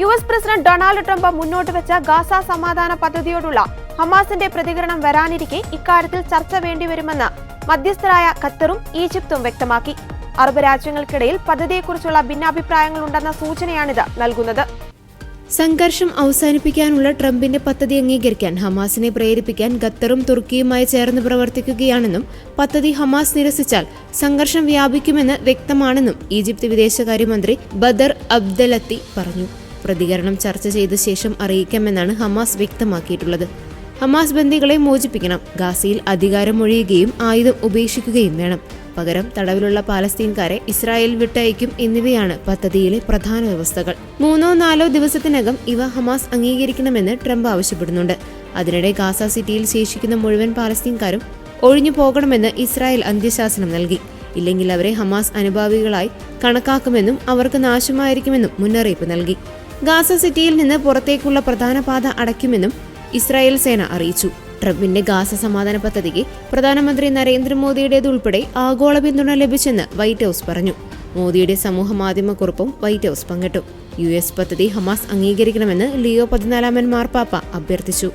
US president Donald Trump മുന്നോട്ട് വെച്ച Gaza സമാധാന പദ്ധതിയോടുള്ള ഹമാസിന്റെ പ്രതികരണം വരാനിരിക്കെ ഇക്കാര്യത്തിൽ ചർച്ച വേണ്ടിവരുമെന്ന് മധ്യസ്ഥരായ ഖത്തറും ഈജിപ്തും വ്യക്തമാക്കി. അറബ് രാജ്യങ്ങൾക്കിടയിൽ പദ്ധതിയെക്കുറിച്ചുള്ള ഭിന്നാഭിപ്രായങ്ങളുണ്ടെന്ന സൂചനയാണിത് നൽകുന്നത്. സംഘർഷം അവസാനിപ്പിക്കാനുള്ള ട്രംപിന്റെ പദ്ധതി അംഗീകരിക്കാൻ ഹമാസിനെ പ്രേരിപ്പിക്കാൻ ഖത്തറും തുർക്കിയുമായി ചേർന്ന് പ്രവർത്തിക്കുകയാണെന്നും പദ്ധതി ഹമാസ് നിരസിച്ചാൽ സംഘർഷം വ്യാപിക്കുമെന്ന് വ്യക്തമാണെന്നും ഈജിപ്ത് വിദേശകാര്യമന്ത്രി ബദർ അബ്ദലത്തി പറഞ്ഞു. പ്രതികരണം ചർച്ച ചെയ്ത ശേഷം അറിയിക്കാമെന്നാണ് ഹമാസ് വ്യക്തമാക്കിയിട്ടുള്ളത്. ഹമാസ് ബന്ദികളെ മോചിപ്പിക്കണം, ഗാസയിൽ അധികാരമൊഴിയുകയും ആയുധം ഉപേക്ഷിക്കുകയും വേണം, പകരം തടവിലുള്ള പാലസ്തീൻകാരെ ഇസ്രായേൽ വിട്ടയക്കും എന്നിവയാണ് പദ്ധതിയിലെ പ്രധാന വ്യവസ്ഥകൾ. 3-4 ദിവസത്തിനകം ഇവ ഹമാസ് അംഗീകരിക്കണമെന്ന് ട്രംപ് ആവശ്യപ്പെടുന്നുണ്ട്. അതിനിടെ ഗാസ സിറ്റിയിൽ ശേഷിക്കുന്ന മുഴുവൻ പാലസ്തീൻകാരും ഒഴിഞ്ഞു പോകണമെന്ന് ഇസ്രായേൽ അന്ത്യശാസനം നൽകി. ഇല്ലെങ്കിൽ അവരെ ഹമാസ് അനുഭാവികളായി കണക്കാക്കുമെന്നും അവർക്ക് നാശമായിരിക്കുമെന്നും മുന്നറിയിപ്പ് നൽകി. ഗാസ സിറ്റിയിൽ നിന്ന് പുറത്തേക്കുള്ള പ്രധാന പാത അടയ്ക്കുമെന്നും ഇസ്രായേൽ സേന അറിയിച്ചു. ട്രംപിന്റെ ഗാസ സമാധാന പദ്ധതിക്ക് പ്രധാനമന്ത്രി നരേന്ദ്രമോദിയുടേതുൾപ്പെടെ ആഗോള പിന്തുണ ലഭിച്ചെന്ന് വൈറ്റ് ഹൌസ് പറഞ്ഞു. മോദിയുടെ സമൂഹ മാധ്യമക്കുറിപ്പും വൈറ്റ് ഹൌസ് പങ്കിട്ടു. യുഎസ് പദ്ധതി ഹമാസ് അംഗീകരിക്കണമെന്ന് ലിയോ 14 മാർപ്പാപ്പ അഭ്യർത്ഥിച്ചു.